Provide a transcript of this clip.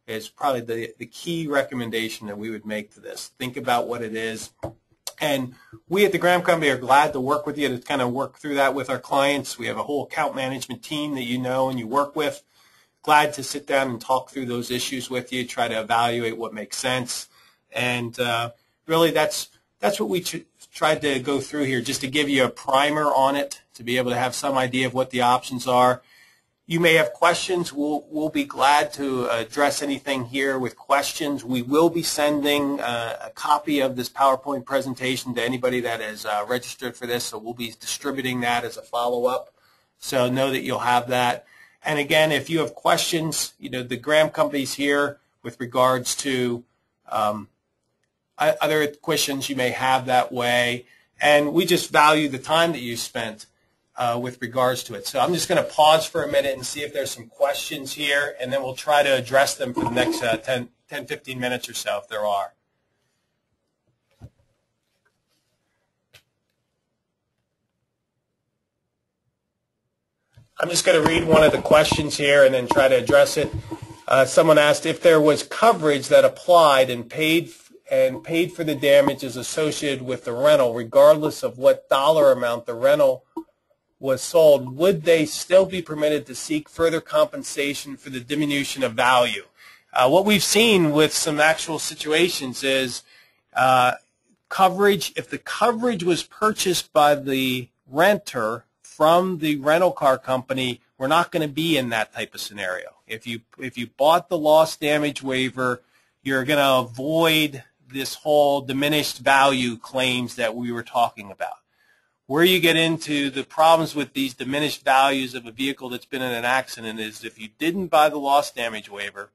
is probably the key recommendation that we would make to this. Think about what it is. And we at the Graham Company are glad to work with you to kind of work through that with our clients. We have a whole account management team that you know and you work with. Glad to sit down and talk through those issues with you, try to evaluate what makes sense. And really that's what we tried to go through here, just to give you a primer on it, to be able to have some idea of what the options are. You may have questions. We'll be glad to address anything here with questions. We will be sending a copy of this PowerPoint presentation to anybody that is registered for this, so we'll be distributing that as a follow-up. So know that you'll have that. And again, if you have questions, the Graham Company's here with regards to other questions you may have that way. And we just value the time that you spent with regards to it. So I'm just going to pause for a minute and see if there's some questions here, and then we'll try to address them for the next 10, 15 minutes or so if there are. I'm just going to read one of the questions here and then try to address it. Someone asked if there was coverage that applied and paid for the damages associated with the rental, regardless of what dollar amount the rental was sold, would they still be permitted to seek further compensation for the diminution of value? What we've seen with some actual situations is coverage, if the coverage was purchased by the renter from the rental car company, we're not going to be in that type of scenario. If you bought the loss damage waiver, you're going to avoid this whole diminished value claims that we were talking about. Where you get into the problems with these diminished values of a vehicle that's been in an accident is if you didn't buy the loss damage waiver